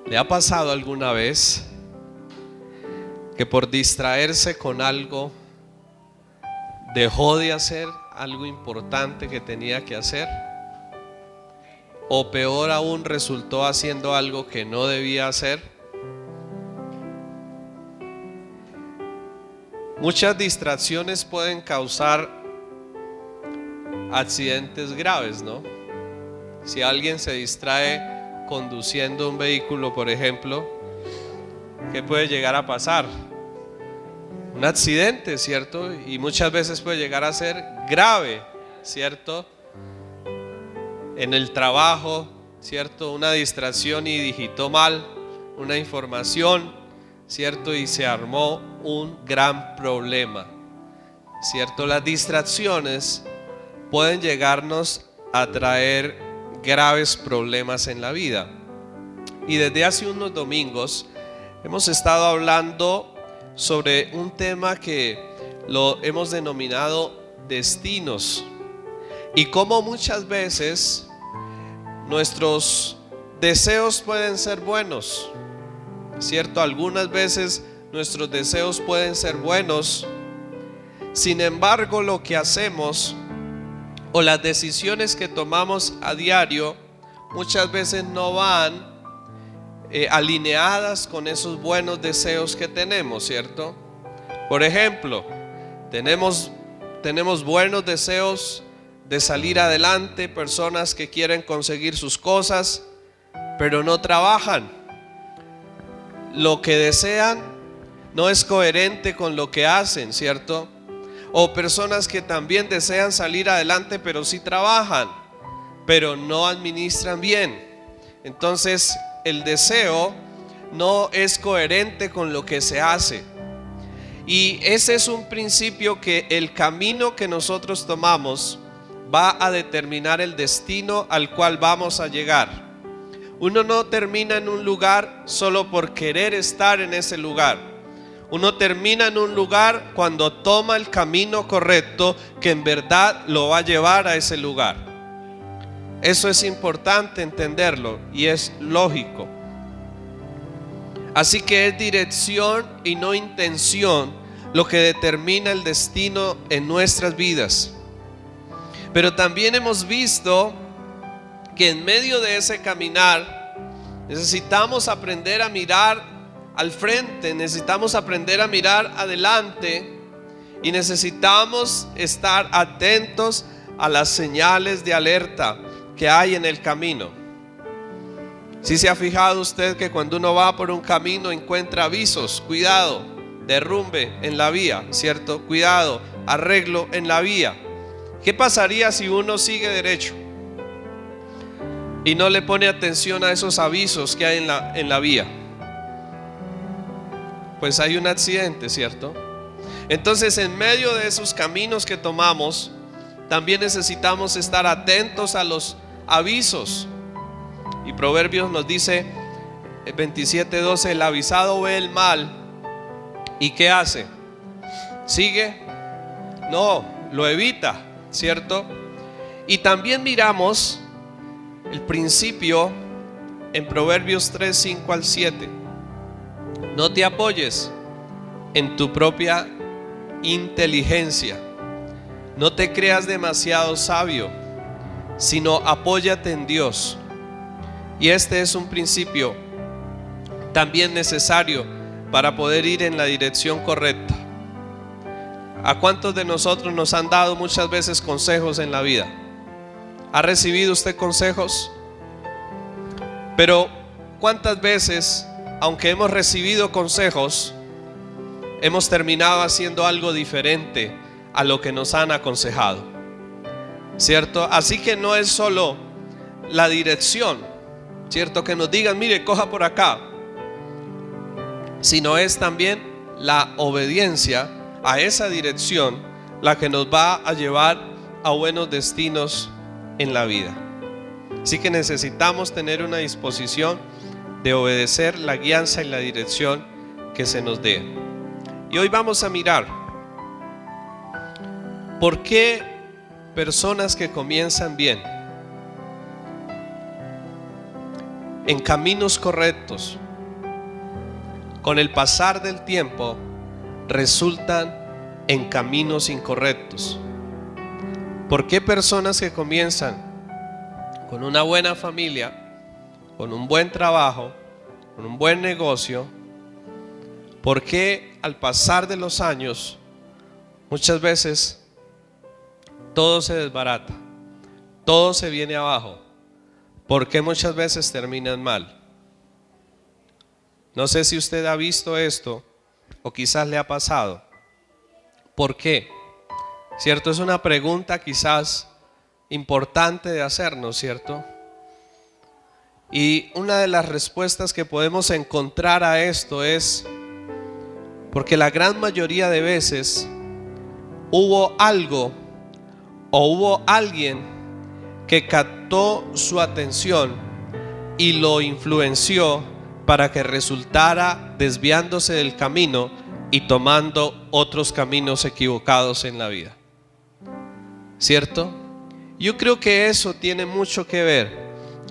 ¿Le ha pasado alguna vez que por distraerse con algo dejó de hacer algo importante que tenía que hacer? O peor aún, resultó haciendo algo que no debía hacer. Muchas distracciones pueden causar accidentes graves, ¿no? Si alguien se distrae conduciendo un vehículo, por ejemplo, ¿qué puede llegar a pasar? Un accidente, ¿cierto? Y muchas veces puede llegar a ser grave, ¿cierto? En el trabajo, ¿cierto? Una distracción y digitó mal una información, ¿cierto? Y se armó un gran problema, ¿cierto? Las distracciones pueden llegarnos a traer graves problemas en la vida. Y desde hace unos domingos hemos estado hablando sobre un tema que lo hemos denominado destinos, y cómo muchas veces nuestros deseos pueden ser buenos, ¿cierto? Algunas veces nuestros deseos pueden ser buenos, sin embargo lo que hacemos o las decisiones que tomamos a diario muchas veces no van alineadas con esos buenos deseos que tenemos, ¿cierto? Por ejemplo, tenemos buenos deseos de salir adelante, personas que quieren conseguir sus cosas, pero no trabajan. Lo que desean no es coherente con lo que hacen, ¿cierto? O personas que también desean salir adelante, pero sí trabajan, pero no administran bien. Entonces, el deseo no es coherente con lo que se hace. Y ese es un principio, que el camino que nosotros tomamos va a determinar el destino al cual vamos a llegar. Uno no termina en un lugar solo por querer estar en ese lugar. Uno termina en un lugar cuando toma el camino correcto, que en verdad lo va a llevar a ese lugar. Eso es importante entenderlo y es lógico. Así que es dirección y no intención lo que determina el destino en nuestras vidas. Pero también hemos visto que en medio de ese caminar necesitamos aprender a mirar al frente, necesitamos aprender a mirar adelante, y necesitamos estar atentos a las señales de alerta que hay en el camino. Si se ha fijado usted que cuando uno va por un camino encuentra avisos: cuidado, derrumbe en la vía, ¿cierto? Cuidado, arreglo en la vía. ¿Qué pasaría si uno sigue derecho y no le pone atención a esos avisos que hay en la vía? Pues hay un accidente, ¿cierto? Entonces, en medio de esos caminos que tomamos, también necesitamos estar atentos a los avisos. Y Proverbios nos dice, 27:12, el avisado ve el mal, ¿y qué hace? ¿Sigue? No, lo evita, ¿cierto? Y también miramos el principio en Proverbios 3, 5 al 7. No te apoyes en tu propia inteligencia, no te creas demasiado sabio, sino apóyate en Dios. Y este es un principio también necesario para poder ir en la dirección correcta. ¿A cuántos de nosotros nos han dado muchas veces consejos en la vida? ¿Ha recibido usted consejos? Pero ¿cuántas veces, aunque hemos recibido consejos, hemos terminado haciendo algo diferente a lo que nos han aconsejado? ¿Cierto? Así que no es solo la dirección, ¿cierto? Que nos digan, mire, coja por acá, sino es también la obediencia a esa dirección la que nos va a llevar a buenos destinos en la vida. Así que necesitamos tener una disposición de obedecer la guianza y la dirección que se nos dé. Y hoy vamos a mirar por qué personas que comienzan bien en caminos correctos, con el pasar del tiempo resultan en caminos incorrectos. ¿Por qué personas que comienzan con una buena familia, con un buen trabajo, con un buen negocio, por qué al pasar de los años muchas veces todo se desbarata, todo se viene abajo? ¿Por qué muchas veces terminan mal? No sé si usted ha visto esto o quizás le ha pasado. ¿Por qué? ¿Cierto? Es una pregunta quizás importante de hacernos, ¿cierto? Y una de las respuestas que podemos encontrar a esto es porque la gran mayoría de veces hubo algo o hubo alguien que captó su atención y lo influenció para que resultara desviándose del camino y tomando otros caminos equivocados en la vida, ¿cierto? Yo creo que eso tiene mucho que ver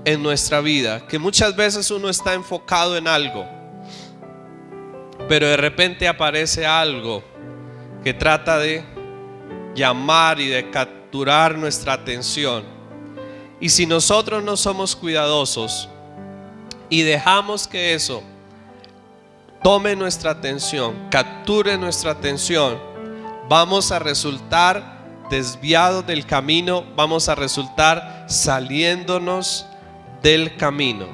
en nuestra vida, que muchas veces uno está enfocado en algo, pero de repente aparece algo que trata de llamar y de capturar nuestra atención. Y si nosotros no somos cuidadosos y dejamos que eso tome nuestra atención, capture nuestra atención, vamos a resultar desviados del camino, vamos a resultar saliéndonos del camino.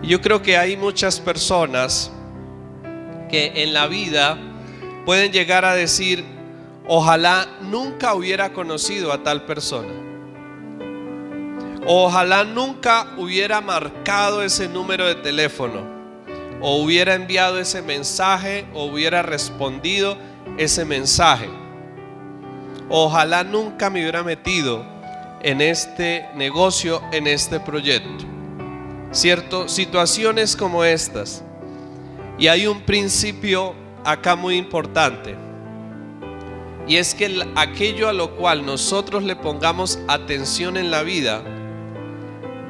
Yo creo que hay muchas personas que en la vida pueden llegar a decir: ojalá nunca hubiera conocido a tal persona, ojalá nunca hubiera marcado ese número de teléfono, o hubiera enviado ese mensaje, o hubiera respondido ese mensaje, ojalá nunca me hubiera metido en este negocio, en este proyecto, ¿cierto? Situaciones como estas. Y hay un principio acá muy importante, y es que aquello a lo cual nosotros le pongamos atención en la vida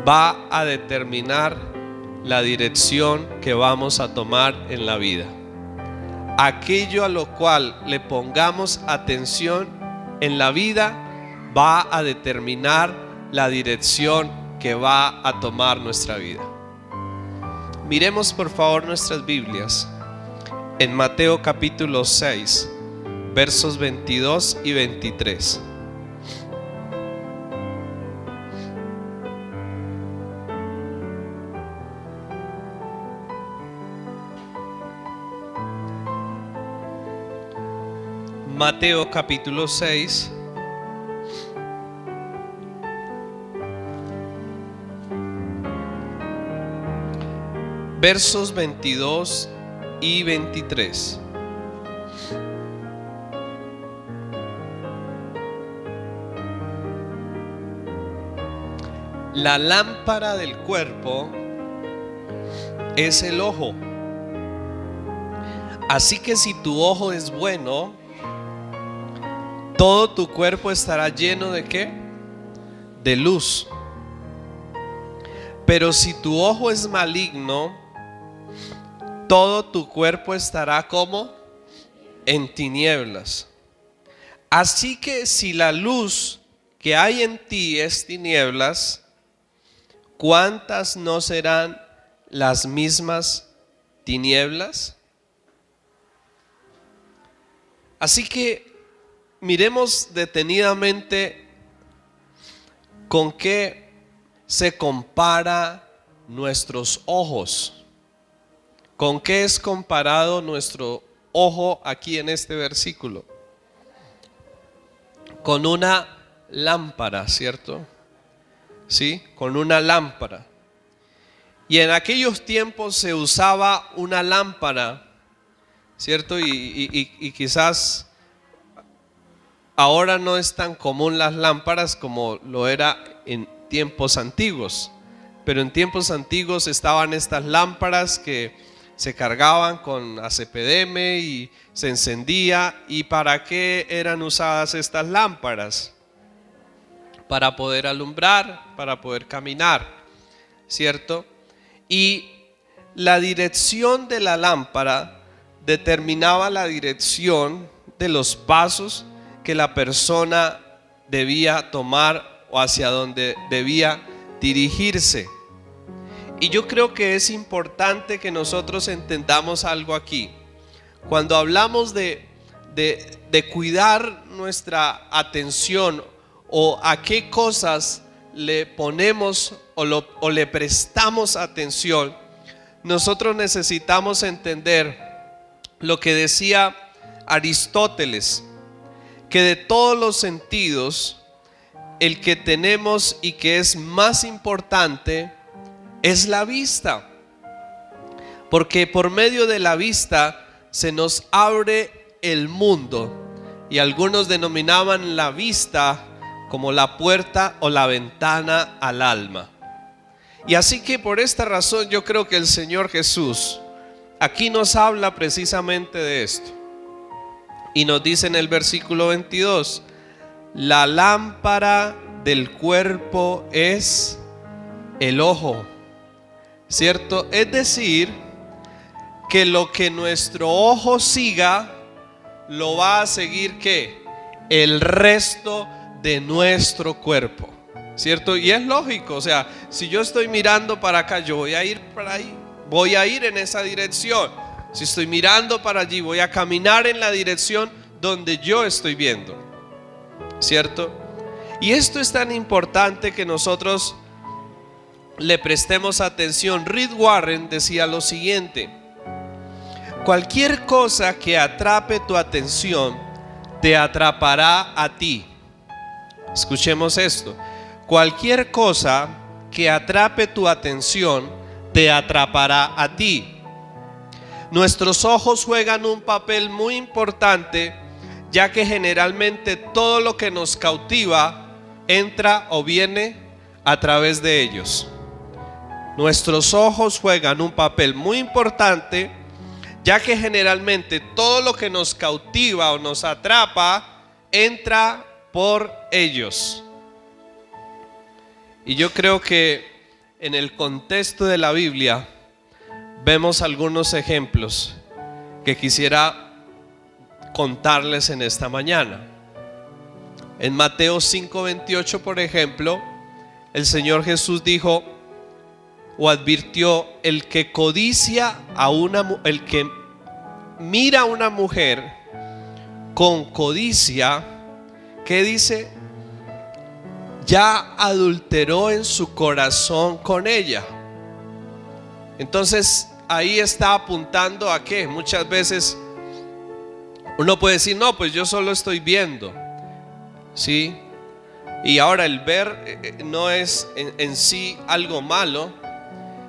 va a determinar la dirección que vamos a tomar en la vida. Aquello a lo cual le pongamos atención en la vida va a determinar la dirección que va a tomar nuestra vida. Miremos por favor nuestras Biblias en Mateo capítulo 6, versos 22 y 23. Mateo capítulo 6, versos 22 y 23. La lámpara del cuerpo es el ojo. Así que si tu ojo es bueno, todo tu cuerpo estará lleno ¿de qué? De luz. Pero si tu ojo es maligno, todo tu cuerpo estará como en tinieblas. Así que si la luz que hay en ti es tinieblas, ¿cuántas no serán las mismas tinieblas? Así que miremos detenidamente con qué se compara nuestros ojos. ¿Con qué es comparado nuestro ojo aquí en este versículo? Con una lámpara, ¿cierto? ¿Sí? Con una lámpara. Y en aquellos tiempos se usaba una lámpara, ¿cierto? Y quizás ahora no es tan común las lámparas como lo era en tiempos antiguos. Pero en tiempos antiguos estaban estas lámparas que se cargaban con ACPDM y se encendía. ¿Y para qué eran usadas estas lámparas? Para poder alumbrar, para poder caminar, ¿cierto? y la dirección de la lámpara determinaba la dirección de los pasos que la persona debía tomar o hacia donde debía dirigirse. Y yo creo que es importante que nosotros entendamos algo aquí. Cuando hablamos de cuidar nuestra atención o a qué cosas le ponemos o le prestamos atención, nosotros necesitamos entender lo que decía Aristóteles, que de todos los sentidos, el que tenemos y que es más importante es la vista, porque por medio de la vista se nos abre el mundo, y algunos denominaban la vista como la puerta o la ventana al alma. Y así que por esta razón yo creo que el Señor Jesús aquí nos habla precisamente de esto, y nos dice en el versículo 22: la lámpara del cuerpo es el ojo, ¿cierto? Es decir, que lo que nuestro ojo siga, lo va a seguir ¿qué? El resto de nuestro cuerpo, ¿cierto? Y es lógico, o sea, si yo estoy mirando para acá, yo voy a ir para ahí, voy a ir en esa dirección. Si estoy mirando para allí, voy a caminar en la dirección donde yo estoy viendo, ¿cierto? Y esto es tan importante que nosotros le prestemos atención. Rick Warren decía lo siguiente: cualquier cosa que atrape tu atención te atrapará a ti. Escuchemos esto: cualquier cosa que atrape tu atención te atrapará a ti. Nuestros ojos juegan un papel muy importante, ya que generalmente todo lo que nos cautiva entra o viene a través de ellos. Nuestros ojos juegan un papel muy importante, ya que generalmente todo lo que nos cautiva o nos atrapa entra por ellos. Y yo creo que en el contexto de la Biblia vemos algunos ejemplos que quisiera contarles en esta mañana. En Mateo 5:28, por ejemplo, el Señor Jesús dijo o advirtió: el que codicia el que mira a una mujer con codicia, ¿qué dice? Ya adulteró en su corazón con ella. Entonces ahí está apuntando a que muchas veces uno puede decir: no, pues yo solo estoy viendo, ¿sí? Y ahora el ver no es en sí algo malo.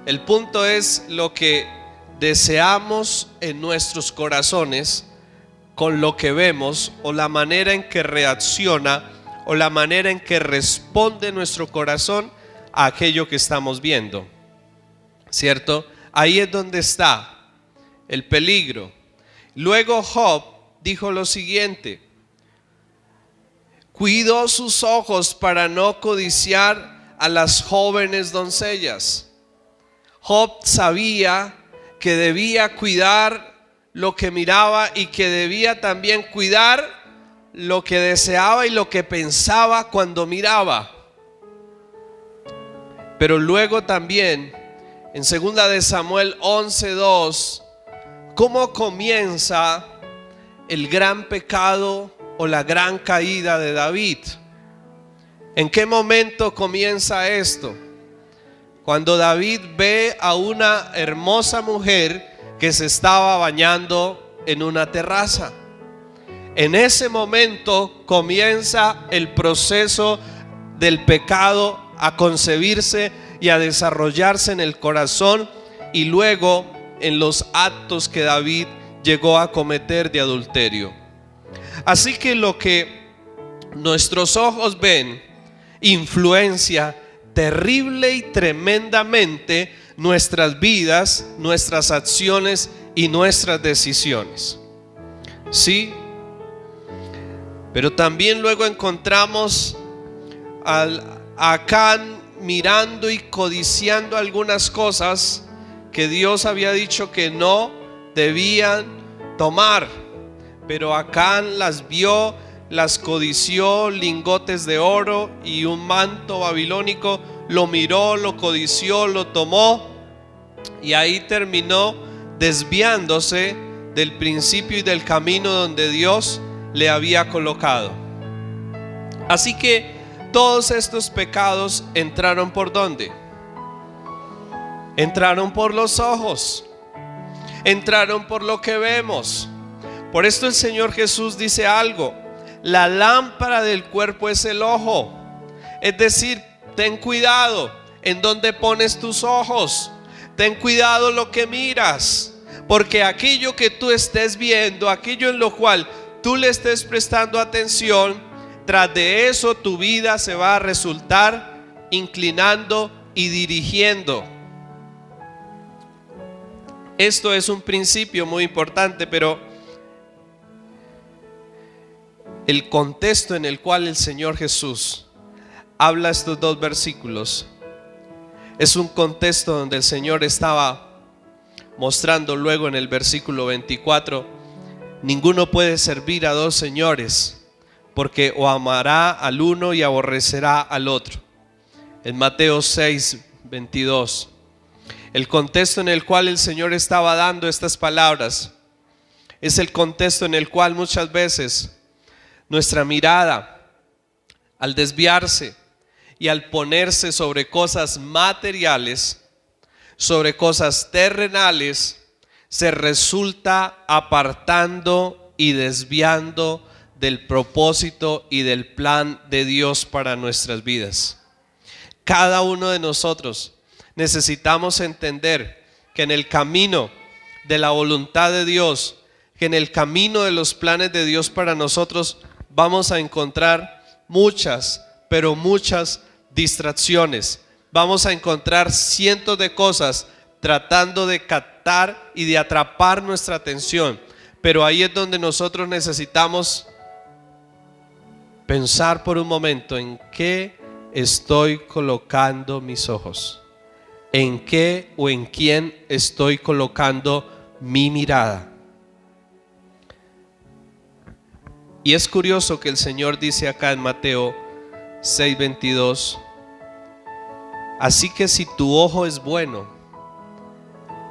El punto es lo que deseamos en nuestros corazones con lo que vemos, o la manera en que reacciona o la manera en que responde nuestro corazón a aquello que estamos viendo, ¿cierto? Ahí es donde está el peligro. Luego Job dijo lo siguiente: cuidó sus ojos para no codiciar a las jóvenes doncellas. Job sabía que debía cuidar lo que miraba y que debía también cuidar lo que deseaba y lo que pensaba cuando miraba. Pero luego también en 2 de Samuel 11:2, ¿cómo comienza el gran pecado o la gran caída de David? ¿En qué momento comienza esto? Cuando David ve a una hermosa mujer que se estaba bañando en una terraza. En ese momento comienza el proceso del pecado a concebirse y a desarrollarse en el corazón, y luego en los actos que David llegó a cometer de adulterio. Así que lo que nuestros ojos ven influencia terrible y tremendamente nuestras vidas, nuestras acciones y nuestras decisiones. ¿Sí? Pero también luego encontramos a Acán mirando y codiciando algunas cosas que Dios había dicho que no debían tomar. Pero Acán las vio, las codició, lingotes de oro y un manto babilónico, lo miró, lo codició, lo tomó, y ahí terminó desviándose del principio y del camino donde Dios le había colocado. Así que todos estos pecados entraron ¿por dónde? Entraron por los ojos, entraron por lo que vemos. Por esto el Señor Jesús dice algo: la lámpara del cuerpo es el ojo. Es decir, ten cuidado en dónde pones tus ojos, ten cuidado lo que miras, porque aquello que tú estés viendo, aquello en lo cual tú le estés prestando atención, tras de eso tu vida se va a resultar inclinando y dirigiendo. Esto es un principio muy importante, pero el contexto en el cual el Señor Jesús habla estos dos versículos es un contexto donde el Señor estaba mostrando luego en el versículo 24: ninguno puede servir a dos señores, porque o amará al uno y aborrecerá al otro. En Mateo 6:22, el contexto en el cual el Señor estaba dando estas palabras es el contexto en el cual muchas veces nuestra mirada, al desviarse y al ponerse sobre cosas materiales, sobre cosas terrenales, se resulta apartando y desviando del propósito y del plan de Dios para nuestras vidas. Cada uno de nosotros necesitamos entender que en el camino de la voluntad de Dios, que en el camino de los planes de Dios para nosotros, vamos a encontrar muchas, pero muchas distracciones. Vamos a encontrar cientos de cosas tratando de captar y de atrapar nuestra atención. Pero ahí es donde nosotros necesitamos pensar por un momento: ¿en qué estoy colocando mis ojos? ¿En qué o en quién estoy colocando mi mirada? Y es curioso que el Señor dice acá en Mateo 6:22: así que si tu ojo es bueno,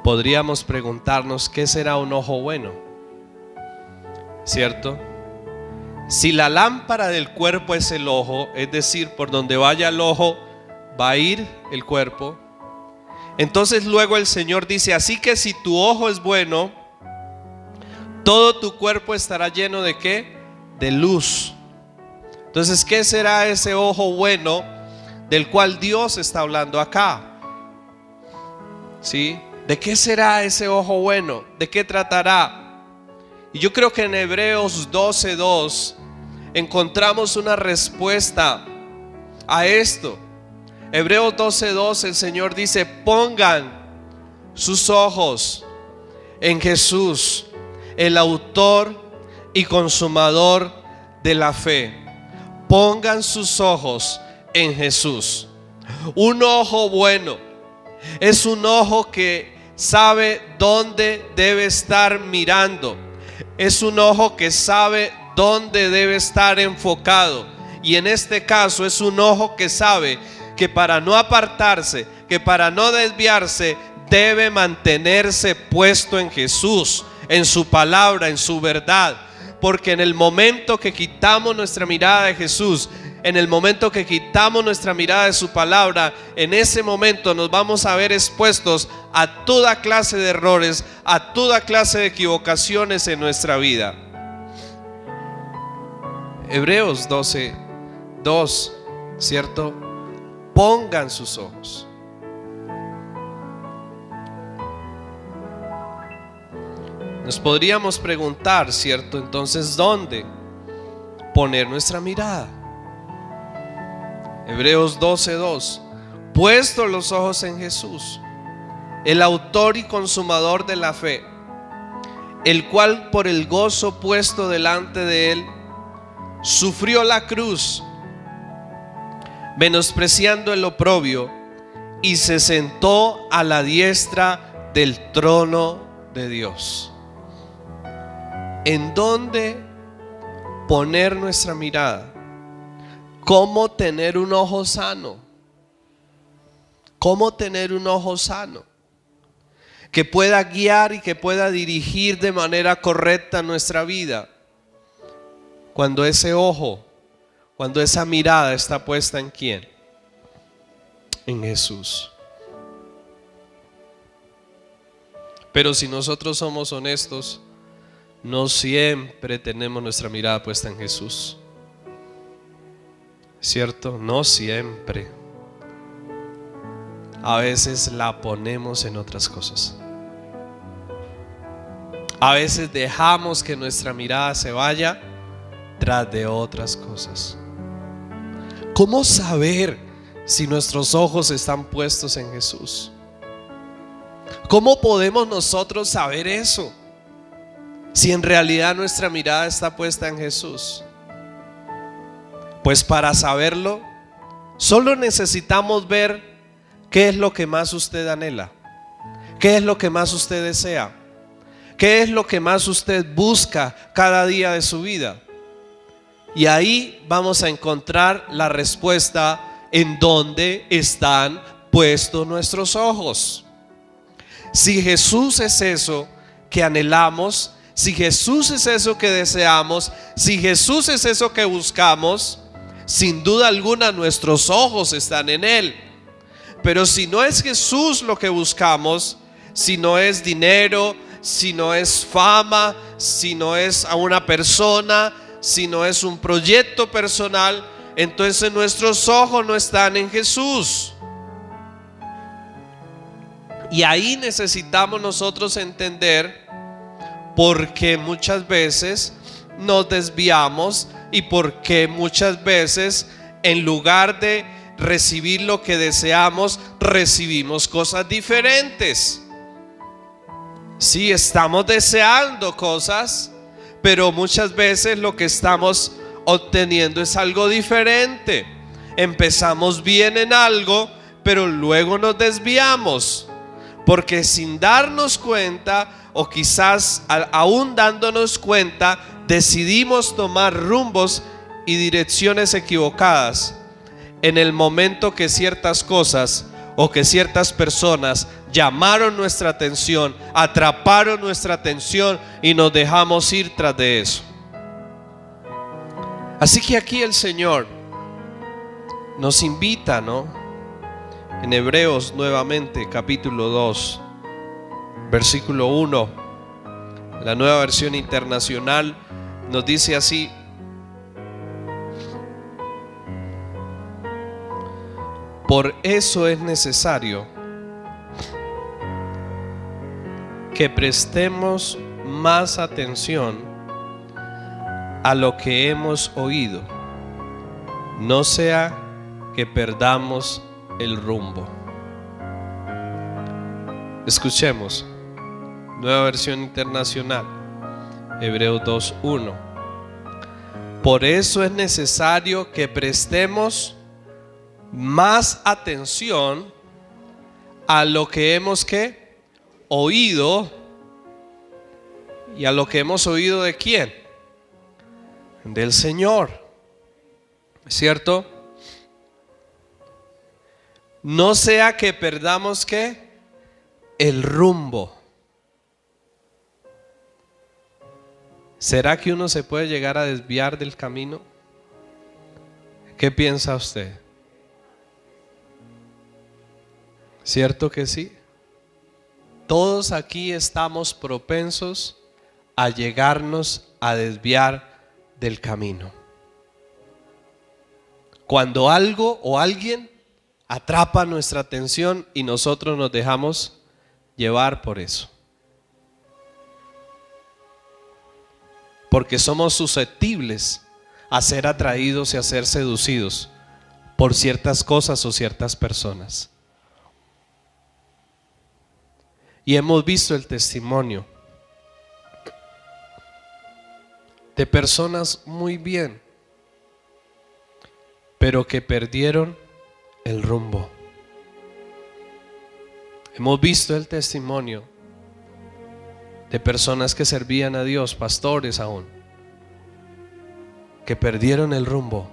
podríamos preguntarnos ¿qué será un ojo bueno? ¿Cierto? Si la lámpara del cuerpo es el ojo, es decir, por donde vaya el ojo va a ir el cuerpo. Entonces luego el Señor dice: así que si tu ojo es bueno, todo tu cuerpo estará lleno ¿de qué? De luz. Entonces, ¿qué será ese ojo bueno del cual Dios está hablando acá? ¿Sí? ¿De qué será ese ojo bueno? ¿De qué tratará? Y yo creo que en Hebreos 12:2 encontramos una respuesta a esto. Hebreos 12:2, el Señor dice: pongan sus ojos en Jesús, el autor y consumador de la fe. Pongan sus ojos en Jesús. Un ojo bueno es un ojo que sabe dónde debe estar mirando. Es un ojo que sabe dónde debe estar enfocado. Y en este caso es un ojo que sabe que para no apartarse, que para no desviarse, debe mantenerse puesto en Jesús, en su palabra, en su verdad. Porque en el momento que quitamos nuestra mirada de Jesús, en el momento que quitamos nuestra mirada de su palabra, en ese momento nos vamos a ver expuestos a toda clase de errores, a toda clase de equivocaciones en nuestra vida. Hebreos 12:2, ¿cierto? Pongan sus ojos. Nos podríamos preguntar, ¿cierto? Entonces, ¿dónde poner nuestra mirada? Hebreos 12:2: puestos los ojos en Jesús, el autor y consumador de la fe, el cual por el gozo puesto delante de él sufrió la cruz, menospreciando el oprobio, y se sentó a la diestra del trono de Dios. ¿En dónde poner nuestra mirada? ¿Cómo tener un ojo sano? ¿Cómo tener un ojo sano? Que pueda guiar y que pueda dirigir de manera correcta nuestra vida. Cuando ese ojo, cuando esa mirada está puesta ¿en quién? En Jesús. Pero si nosotros somos honestos, no siempre tenemos nuestra mirada puesta en Jesús. ¿Cierto? No siempre. A veces la ponemos en otras cosas. A veces dejamos que nuestra mirada se vaya tras de otras cosas. ¿Cómo saber si nuestros ojos están puestos en Jesús? ¿Cómo podemos nosotros saber eso? Si en realidad nuestra mirada está puesta en Jesús. Pues para saberlo, solo necesitamos ver qué es lo que más usted anhela, qué es lo que más usted desea, qué es lo que más usted busca cada día de su vida. Y ahí vamos a encontrar la respuesta en dónde están puestos nuestros ojos. Si Jesús es eso que anhelamos, si Jesús es eso que deseamos, si Jesús es eso que buscamos, sin duda alguna nuestros ojos están en Él. Pero si no es Jesús lo que buscamos, si no es dinero, si no es fama, si no es a una persona, si no es un proyecto personal, entonces nuestros ojos no están en Jesús. Y ahí necesitamos nosotros entender por qué muchas veces nos desviamos y por qué muchas veces en lugar de recibir lo que deseamos, recibimos cosas diferentes. Sí, estamos deseando cosas, pero muchas veces lo que estamos obteniendo es algo diferente. Empezamos bien en algo, pero luego nos desviamos, porque sin darnos cuenta, o quizás aún dándonos cuenta, decidimos tomar rumbos y direcciones equivocadas en el momento que ciertas cosas o que ciertas personas llamaron nuestra atención, atraparon nuestra atención y nos dejamos ir tras de eso. Así que aquí el Señor nos invita, ¿no? En Hebreos nuevamente, capítulo 2, versículo 1, la Nueva Versión Internacional nos dice así: por eso es necesario que prestemos más atención a lo que hemos oído, no sea que perdamos el rumbo. Escuchemos, Nueva Versión Internacional, Hebreos 2:1. Por eso es necesario que prestemos más atención a lo que hemos oído. ¿Y a lo que hemos oído de quién? Del Señor, ¿cierto? No sea que perdamos el rumbo. ¿Será que uno se puede llegar a desviar del camino? ¿Qué piensa usted? ¿Cierto que sí? Todos aquí estamos propensos a llegarnos a desviar del camino. Cuando algo o alguien atrapa nuestra atención y nosotros nos dejamos llevar por eso. Porque somos susceptibles a ser atraídos y a ser seducidos por ciertas cosas o ciertas personas. Y hemos visto el testimonio de personas muy bien, pero que perdieron el rumbo. Hemos visto el testimonio de personas que servían a Dios, pastores aún, que perdieron el rumbo.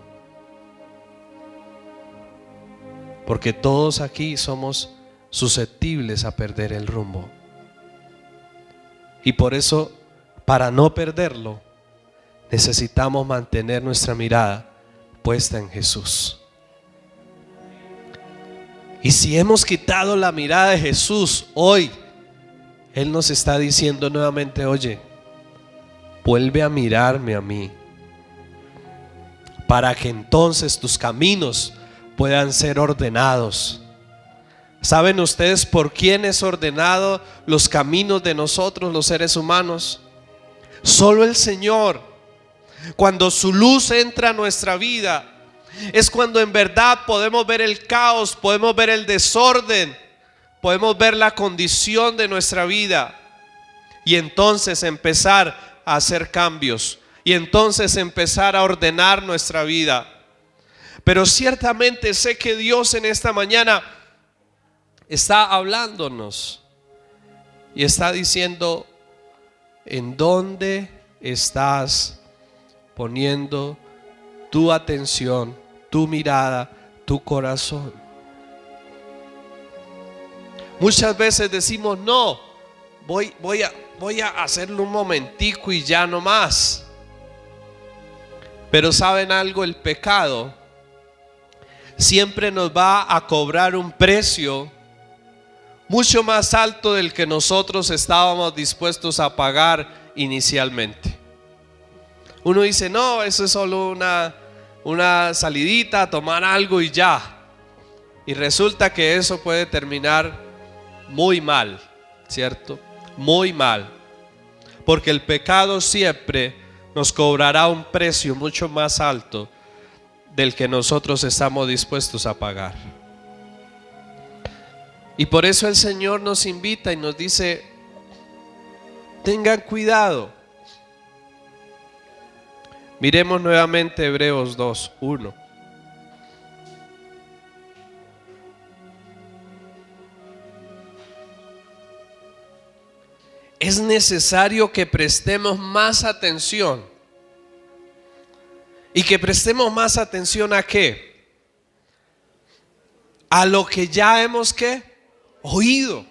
Porque todos aquí somos susceptibles a perder el rumbo. Y por eso, para no perderlo, necesitamos mantener nuestra mirada puesta en Jesús. Y si hemos quitado la mirada de Jesús hoy, Él nos está diciendo nuevamente: oye, vuelve a mirarme a mí, para que entonces tus caminos puedan ser ordenados. ¿Saben ustedes por quién es ordenado los caminos de nosotros los seres humanos? Solo el Señor. Cuando su luz entra a nuestra vida, es cuando en verdad podemos ver el caos, podemos ver el desorden, podemos ver la condición de nuestra vida, y entonces empezar a hacer cambios, y entonces empezar a ordenar nuestra vida. Pero ciertamente sé que Dios en esta mañana está hablándonos y está diciendo: ¿en dónde estás poniendo tu atención, tu mirada, tu corazón? Muchas veces decimos: no, voy a hacerlo un momentico y ya no más. Pero ¿saben algo? El pecado siempre nos va a cobrar un precio mucho más alto del que nosotros estábamos dispuestos a pagar inicialmente. Uno dice: no, eso es solo una salidita a tomar algo y ya. Y resulta que eso puede terminar muy mal, ¿cierto? Muy mal. Porque el pecado siempre nos cobrará un precio mucho más alto del que nosotros estamos dispuestos a pagar. Y por eso el Señor nos invita y nos dice: tengan cuidado. Miremos nuevamente Hebreos 2:1. Es necesario que prestemos más atención. ¿Y que prestemos más atención a qué? A lo que ya hemos ¿qué? Oído.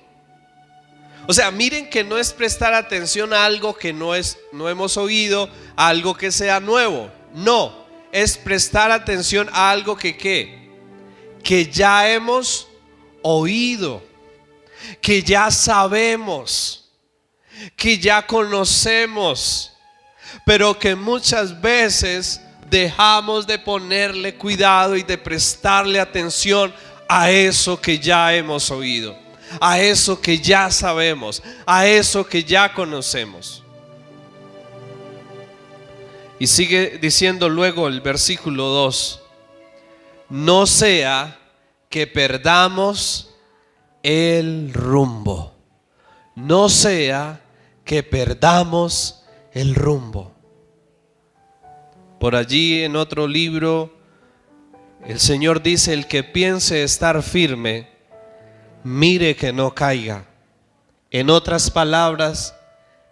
O sea, miren que no es prestar atención a algo que no hemos oído, a algo que sea nuevo. No, es prestar atención a algo que ya hemos oído, que ya sabemos, que ya conocemos, pero que muchas veces dejamos de ponerle cuidado y de prestarle atención a eso que ya hemos oído, a eso que ya sabemos, a eso que ya conocemos. Y sigue diciendo luego el versículo 2: no sea que perdamos el rumbo. No sea que perdamos el rumbo. Por allí en otro libro el Señor dice: el que piense estar firme, mire que no caiga. En otras palabras,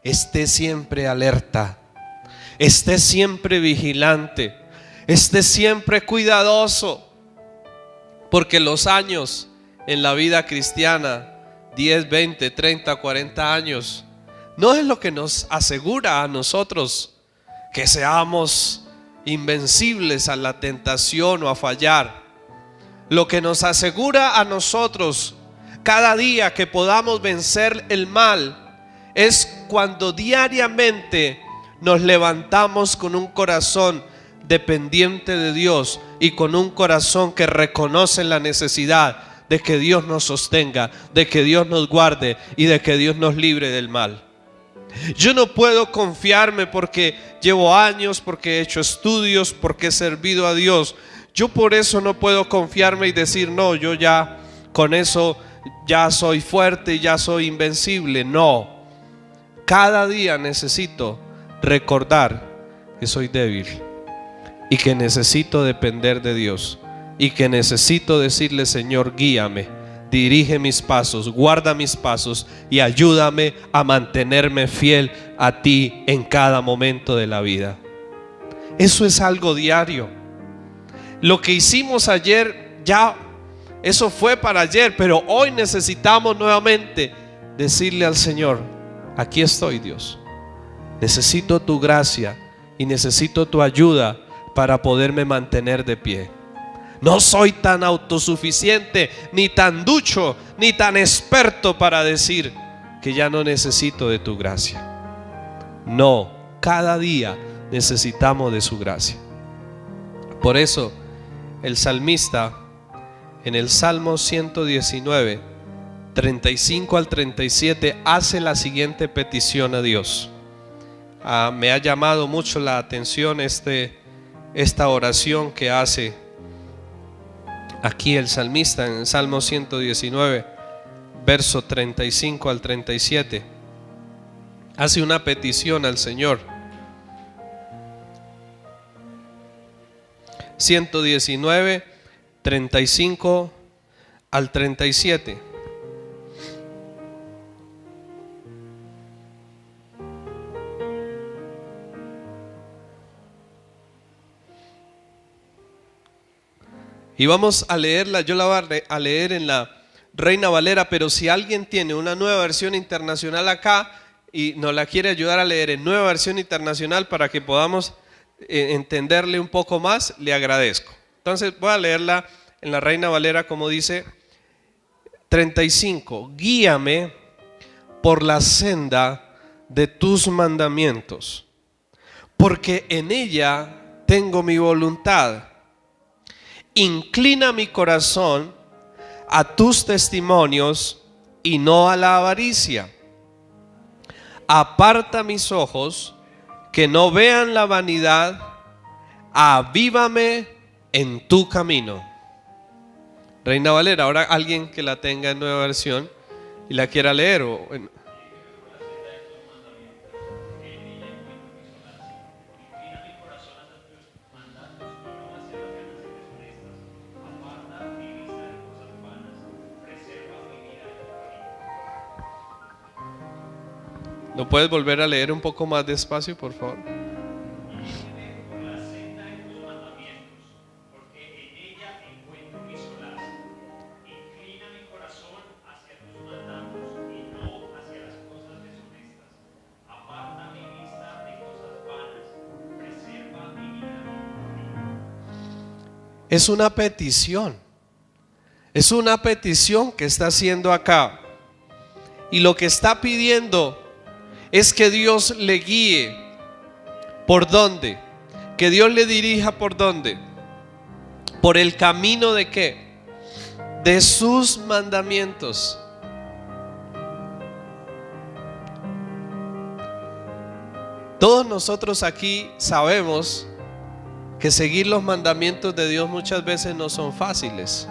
esté siempre alerta, esté siempre vigilante, esté siempre cuidadoso, porque los años en la vida cristiana, 10, 20, 30, 40 años, no es lo que nos asegura a nosotros que seamos invencibles a la tentación o a fallar. Lo que nos asegura a nosotros cada día que podamos vencer el mal es cuando diariamente nos levantamos con un corazón dependiente de Dios y con un corazón que reconoce la necesidad de que Dios nos sostenga, de que Dios nos guarde y de que Dios nos libre del mal. Yo no puedo confiarme porque llevo años, porque he hecho estudios, porque he servido a Dios. Yo por eso no puedo confiarme y decir: no, yo ya con eso ya soy fuerte y ya soy invencible. No, cada día necesito recordar que soy débil y que necesito depender de Dios y que necesito decirle: Señor, guíame, dirige mis pasos, guarda mis pasos y ayúdame a mantenerme fiel a ti en cada momento de la vida. Eso es algo diario. Lo que hicimos ayer, ya eso fue para ayer, pero hoy necesitamos nuevamente decirle al Señor: aquí estoy, Dios, necesito tu gracia y necesito tu ayuda para poderme mantener de pie. No soy tan autosuficiente, ni tan ducho, ni tan experto para decir que ya no necesito de tu gracia. No, cada día necesitamos de su gracia. Por eso el salmista en el Salmo 119, 35 al 37 hace la siguiente petición a Dios. Me ha llamado mucho la atención esta oración que hace aquí el salmista en el Salmo 119, verso 35 al 37. Hace una petición al Señor. 119, 35 al 37. Y vamos a leerla, yo la voy a leer en la Reina Valera, pero si alguien tiene una nueva versión internacional acá y nos la quiere ayudar a leer en nueva versión internacional para que podamos entenderle un poco más, le agradezco. Entonces voy a leerla en la Reina Valera como dice 35. Guíame por la senda de tus mandamientos, porque en ella tengo mi voluntad. Inclina mi corazón a tus testimonios y no a la avaricia. Aparta mis ojos que no vean la vanidad. Avívame en tu camino. Reina Valera, ahora alguien que la tenga en nueva versión y la quiera leer ¿Lo puedes volver a leer un poco más despacio, por favor? Es una petición. Es una petición que está haciendo acá. Y lo que está pidiendo es que Dios le guíe. ¿Por dónde? Que Dios le dirija por dónde. Por el camino de ¿qué? De sus mandamientos. Todos nosotros aquí sabemos que seguir los mandamientos de Dios muchas veces no son fáciles.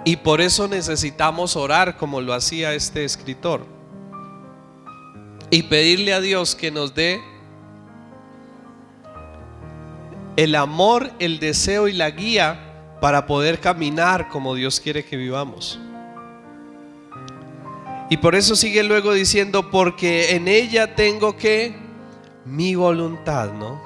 Y por eso necesitamos orar como lo hacía este escritor. Y pedirle a Dios que nos dé el amor, el deseo y la guía para poder caminar como Dios quiere que vivamos. Y por eso sigue luego diciendo, porque en ella tengo que mi voluntad, ¿no?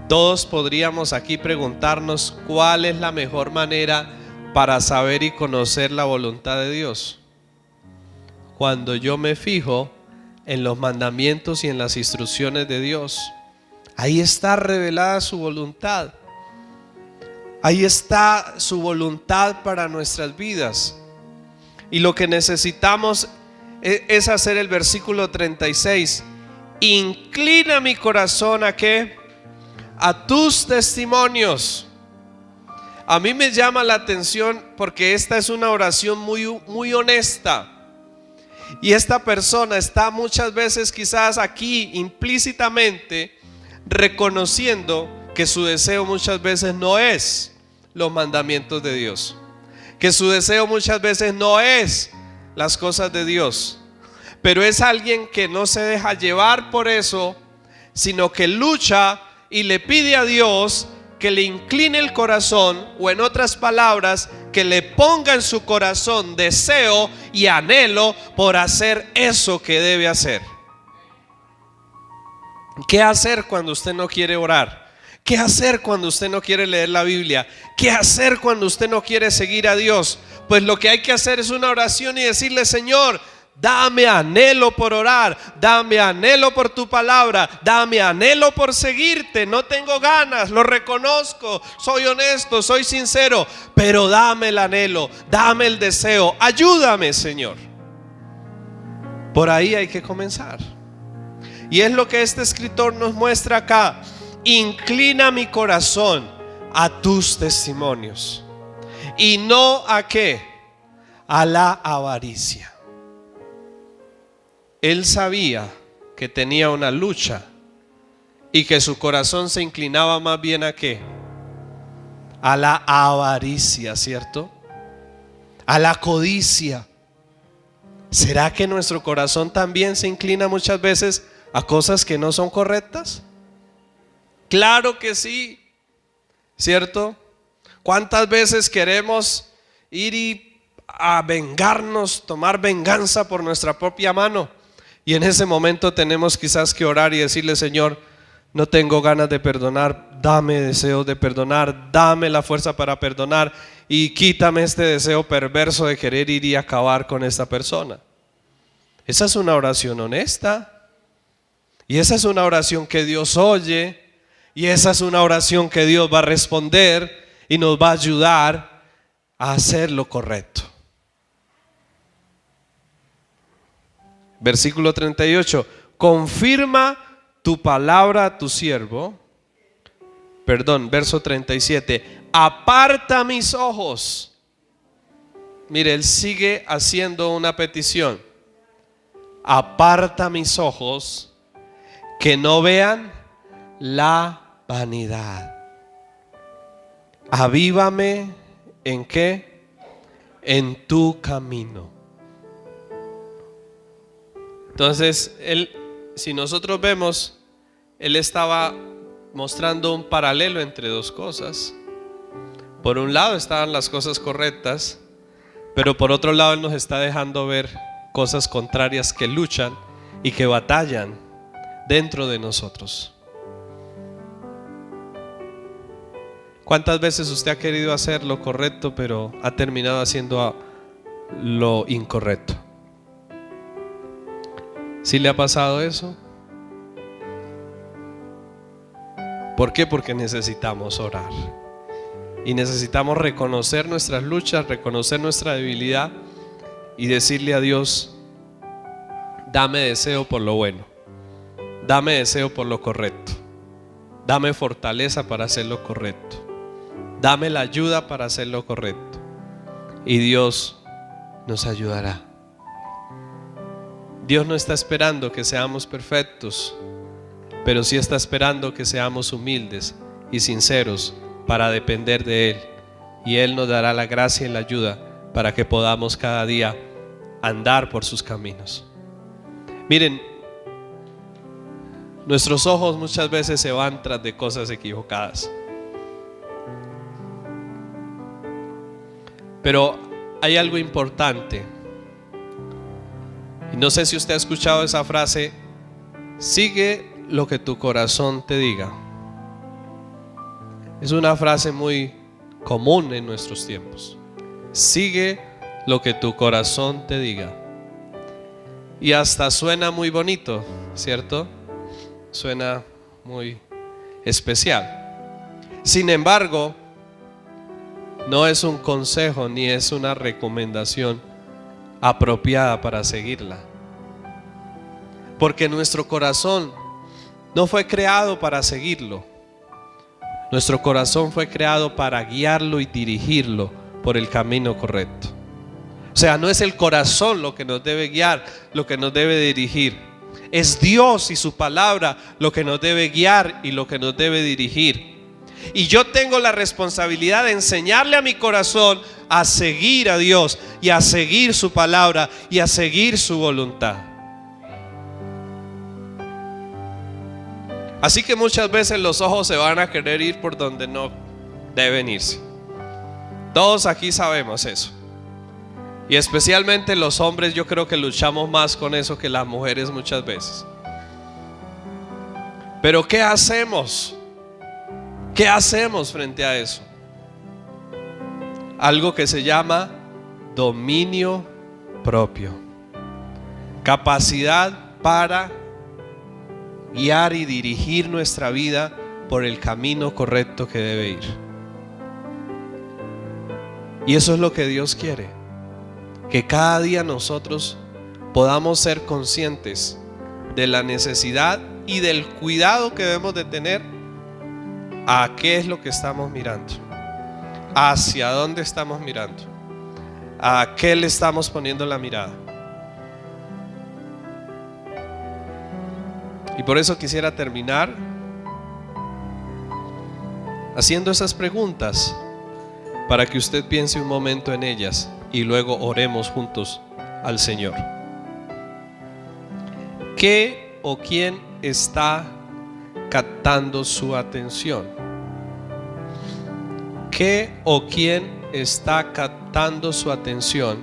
Todos podríamos aquí preguntarnos cuál es la mejor manera para saber y conocer la voluntad de Dios. Cuando yo me fijo en los mandamientos y en las instrucciones de Dios, ahí está revelada su voluntad. Ahí está su voluntad para nuestras vidas. Y lo que necesitamos es hacer el versículo 36. Inclina mi corazón ¿a qué? A tus testimonios. A mí me llama la atención porque esta es una oración muy honesta. Y esta persona está muchas veces quizás aquí implícitamente reconociendo que su deseo muchas veces no es los mandamientos de Dios, que su deseo muchas veces no es las cosas de Dios, pero es alguien que no se deja llevar por eso, sino que lucha y le pide a Dios que le incline el corazón, o en otras palabras, que le ponga en su corazón deseo y anhelo por hacer eso que debe hacer. ¿Qué hacer cuando usted no quiere orar? ¿Qué hacer cuando usted no quiere leer la Biblia? ¿Qué hacer cuando usted no quiere seguir a Dios? Pues lo que hay que hacer es una oración y decirle: Señor, dame anhelo por orar, dame anhelo por tu palabra, dame anhelo por seguirte. No tengo ganas, lo reconozco, soy honesto, soy sincero, pero dame el anhelo, dame el deseo. Ayúdame, Señor. Por ahí hay que comenzar. Y es lo que este escritor nos muestra acá. Inclina mi corazón a tus testimonios, y no a ¿qué? A la avaricia. Él sabía que tenía una lucha y que su corazón se inclinaba más bien ¿a qué? A la avaricia, ¿cierto? A la codicia. ¿Será que nuestro corazón también se inclina muchas veces a cosas que no son correctas? Claro que sí, ¿cierto? ¿Cuántas veces queremos ir a vengarnos, tomar venganza por nuestra propia mano? Y en ese momento tenemos quizás que orar y decirle: Señor, no tengo ganas de perdonar, dame deseo de perdonar, dame la fuerza para perdonar, y quítame este deseo perverso de querer ir y acabar con esta persona. Esa es una oración honesta, y esa es una oración que Dios oye, y esa es una oración que Dios va a responder y nos va a ayudar a hacer lo correcto. Versículo 38: confirma tu palabra a tu siervo. Verso 37: aparta mis ojos. Mire, él sigue haciendo una petición. Aparta mis ojos, que no vean la vanidad. Avívame ¿en qué? En tu camino. Entonces, si nosotros vemos, él estaba mostrando un paralelo entre dos cosas. Por un lado estaban las cosas correctas, pero por otro lado él nos está dejando ver cosas contrarias que luchan y que batallan dentro de nosotros. ¿Cuántas veces usted ha querido hacer lo correcto, pero ha terminado haciendo lo incorrecto? ¿Sí le ha pasado eso? ¿Por qué? Porque necesitamos orar. Y necesitamos reconocer nuestras luchas, reconocer nuestra debilidad y decirle a Dios: dame deseo por lo bueno, dame deseo por lo correcto, dame fortaleza para hacer lo correcto, dame la ayuda para hacer lo correcto. Y Dios nos ayudará. Dios no está esperando que seamos perfectos, pero sí está esperando que seamos humildes y sinceros para depender de Él. Y Él nos dará la gracia y la ayuda para que podamos cada día andar por sus caminos. Miren, nuestros ojos muchas veces se van tras de cosas equivocadas. Pero hay algo importante. Y no sé si usted ha escuchado esa frase: sigue lo que tu corazón te diga. Es una frase muy común en nuestros tiempos. Sigue lo que tu corazón te diga. Y hasta suena muy bonito, ¿cierto? Suena muy especial. Sin embargo, no es un consejo ni es una recomendación apropiada para seguirla. Porque nuestro corazón no fue creado para seguirlo. Nuestro corazón fue creado para guiarlo y dirigirlo por el camino correcto. O sea, no es el corazón lo que nos debe guiar, lo que nos debe dirigir. Es Dios y su palabra lo que nos debe guiar y lo que nos debe dirigir. Y yo tengo la responsabilidad de enseñarle a mi corazón a seguir a Dios y a seguir su palabra y a seguir su voluntad. Así que muchas veces los ojos se van a querer ir por donde no deben irse. Todos aquí sabemos eso. Y especialmente los hombres, yo creo que luchamos más con eso que las mujeres muchas veces. Pero ¿qué hacemos? ¿Qué hacemos frente a eso? Algo que se llama dominio propio. Capacidad para guiar y dirigir nuestra vida por el camino correcto que debe ir. Y eso es lo que Dios quiere. Que cada día nosotros podamos ser conscientes de la necesidad y del cuidado que debemos de tener a qué es lo que estamos mirando, hacia dónde estamos mirando, a qué le estamos poniendo la mirada. Y por eso quisiera terminar haciendo esas preguntas para que usted piense un momento en ellas y luego oremos juntos al Señor. ¿Qué o quién está captando su atención? ¿Qué o quién está captando su atención?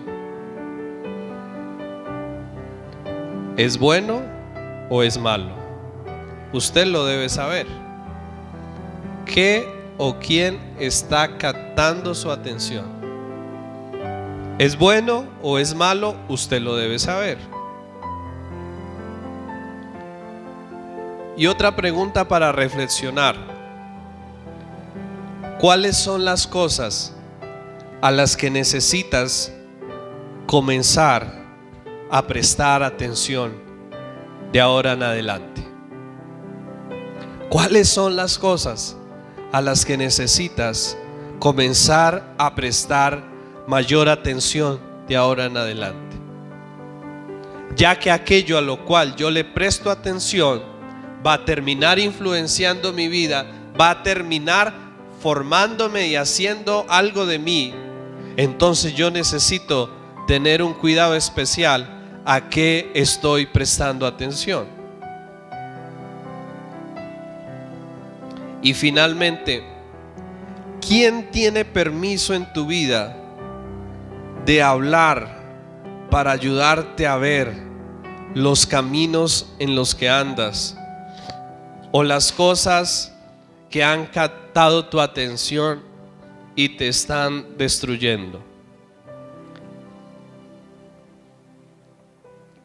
¿Es bueno o es malo? Usted lo debe saber. ¿Qué o quién está captando su atención? ¿Es bueno o es malo? Usted lo debe saber. Y otra pregunta para reflexionar: ¿cuáles son las cosas a las que necesitas comenzar a prestar atención de ahora en adelante? ¿Cuáles son las cosas a las que necesitas comenzar a prestar mayor atención de ahora en adelante? Ya que aquello a lo cual yo le presto atención va a terminar influenciando mi vida, va a terminar formándome y haciendo algo de mí, entonces yo necesito tener un cuidado especial a qué estoy prestando atención. Y finalmente, ¿quién tiene permiso en tu vida de hablar para ayudarte a ver los caminos en los que andas o las cosas que han captado tu atención y te están destruyendo?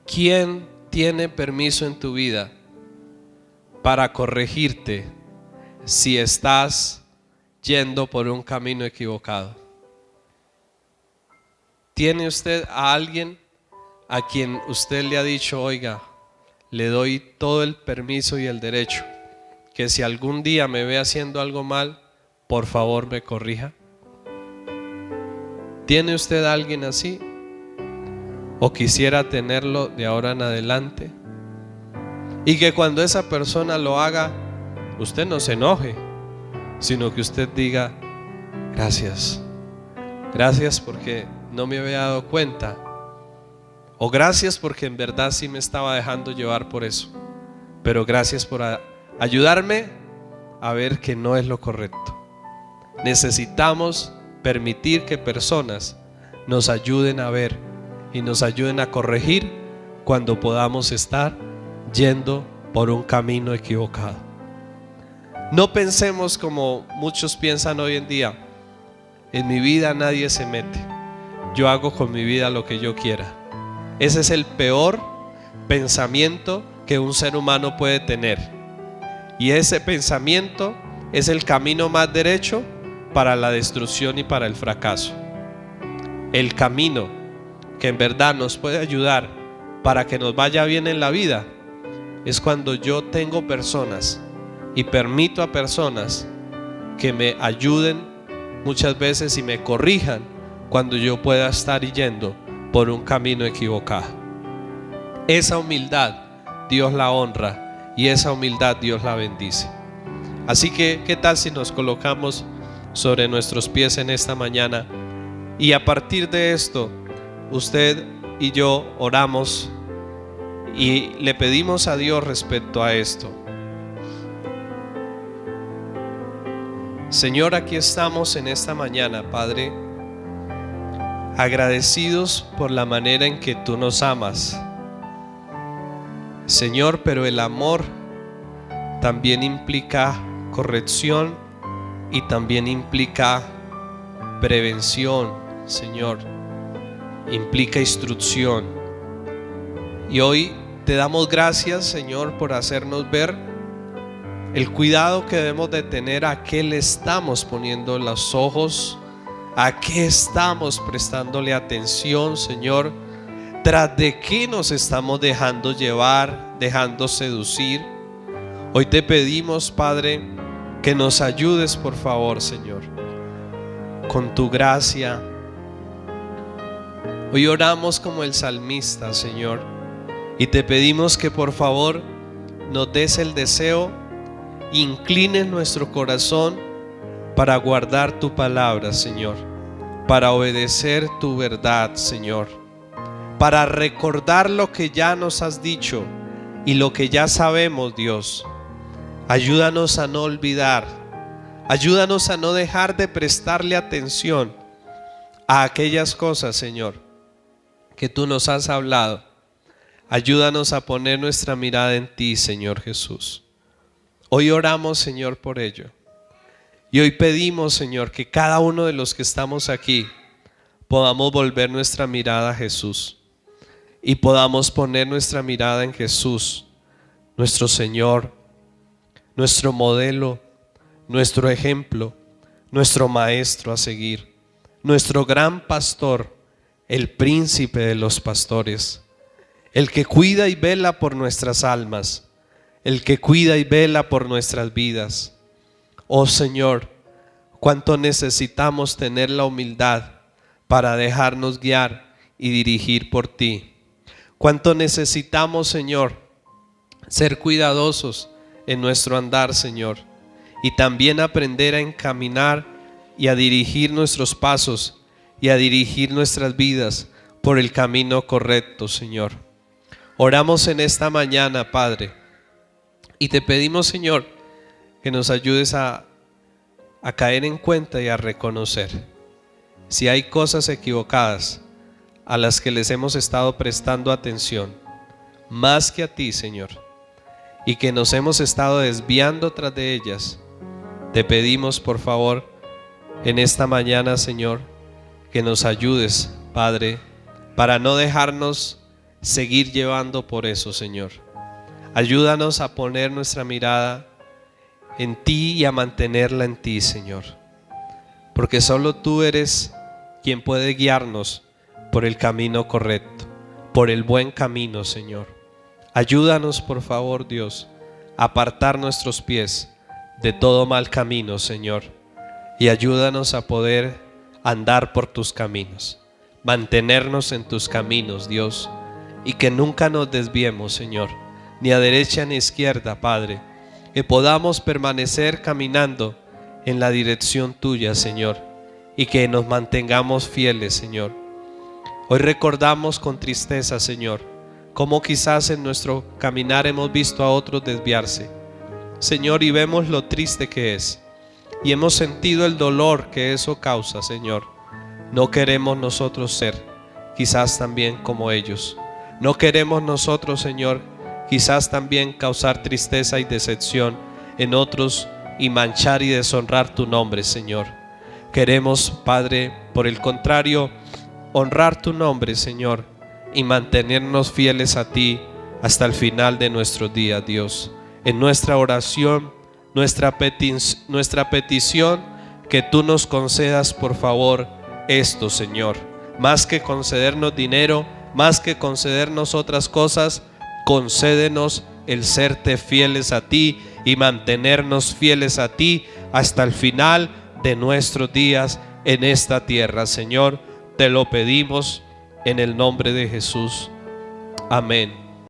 ¿Quién tiene permiso en tu vida para corregirte si estás yendo por un camino equivocado? ¿Tiene usted a alguien a quien usted le ha dicho: oiga, le doy todo el permiso y el derecho, que si algún día me ve haciendo algo mal, por favor me corrija? ¿Tiene usted a alguien así? ¿O quisiera tenerlo de ahora en adelante? Y que cuando esa persona lo haga, usted no se enoje, sino que usted diga: gracias, gracias porque no me había dado cuenta, o gracias porque en verdad sí me estaba dejando llevar por eso, pero gracias por ayudarme a ver que no es lo correcto. Necesitamos permitir que personas nos ayuden a ver y nos ayuden a corregir cuando podamos estar yendo por un camino equivocado. No pensemos como muchos piensan hoy en día: en mi vida nadie se mete, yo hago con mi vida lo que yo quiera. Ese es el peor pensamiento que un ser humano puede tener, y ese pensamiento es el camino más derecho para la destrucción y para el fracaso. El camino que en verdad nos puede ayudar para que nos vaya bien en la vida es cuando yo tengo personas y permito a personas que me ayuden muchas veces y me corrijan cuando yo pueda estar yendo por un camino equivocado. Esa humildad Dios la honra y esa humildad Dios la bendice. Así que, ¿qué tal si nos colocamos sobre nuestros pies en esta mañana? Y a partir de esto, usted y yo oramos y le pedimos a Dios respecto a esto. Señor, aquí estamos en esta mañana, Padre, agradecidos por la manera en que tú nos amas, Señor, pero el amor también implica corrección y también implica prevención, Señor, implica instrucción. Y hoy te damos gracias, Señor, por hacernos ver el cuidado que debemos de tener, a qué le estamos poniendo los ojos, a qué estamos prestándole atención, Señor, tras de qué nos estamos dejando llevar, dejando seducir. Hoy te pedimos, Padre, que nos ayudes, por favor, Señor, con tu gracia. Hoy oramos como el salmista, Señor, y te pedimos que por favor nos des el deseo, inclines nuestro corazón para guardar tu palabra, Señor, para obedecer tu verdad, Señor, para recordar lo que ya nos has dicho y lo que ya sabemos, Dios. Ayúdanos a no olvidar, ayúdanos a no dejar de prestarle atención a aquellas cosas, Señor, que tú nos has hablado. Ayúdanos a poner nuestra mirada en ti, Señor Jesús. Hoy oramos, Señor, por ello. Y hoy pedimos, Señor, que cada uno de los que estamos aquí podamos volver nuestra mirada a Jesús y podamos poner nuestra mirada en Jesús, nuestro Señor, nuestro modelo, nuestro ejemplo, nuestro maestro a seguir, nuestro gran pastor, el príncipe de los pastores, el que cuida y vela por nuestras almas, el que cuida y vela por nuestras vidas. Oh Señor, cuánto necesitamos tener la humildad para dejarnos guiar y dirigir por ti. Cuánto necesitamos, Señor, ser cuidadosos en nuestro andar, Señor, y también aprender a encaminar y a dirigir nuestros pasos y a dirigir nuestras vidas por el camino correcto, Señor. Oramos en esta mañana, Padre, y te pedimos, Señor, que nos ayudes a caer en cuenta y a reconocer si hay cosas equivocadas a las que les hemos estado prestando atención, más que a ti, Señor, y que nos hemos estado desviando tras de ellas. Te pedimos, por favor, en esta mañana, Señor, que nos ayudes, Padre, para no dejarnos seguir llevando por eso, Señor. Ayúdanos a poner nuestra mirada en ti y a mantenerla en ti, Señor, porque solo tú eres quien puede guiarnos por el camino correcto, por el buen camino, Señor. Ayúdanos, por favor, Dios, a apartar nuestros pies de todo mal camino, Señor, y ayúdanos a poder andar por tus caminos, mantenernos en tus caminos, Dios, y que nunca nos desviemos, Señor, ni a derecha ni a izquierda, Padre, que podamos permanecer caminando en la dirección tuya, Señor, y que nos mantengamos fieles, Señor. Hoy recordamos con tristeza, Señor, cómo quizás en nuestro caminar hemos visto a otros desviarse, Señor, y vemos lo triste que es, y hemos sentido el dolor que eso causa, Señor. No queremos nosotros ser quizás también como ellos. No queremos nosotros, Señor, quizás también causar tristeza y decepción en otros y manchar y deshonrar tu nombre, Señor. Queremos, Padre, por el contrario, honrar tu nombre, Señor, y mantenernos fieles a ti hasta el final de nuestros días, Dios. En nuestra oración, nuestra petición, que tú nos concedas, por favor, esto, Señor. Más que concedernos dinero, más que concedernos otras cosas, concédenos el serte fieles a ti y mantenernos fieles a ti hasta el final de nuestros días en esta tierra, Señor. Te lo pedimos en el nombre de Jesús. Amén.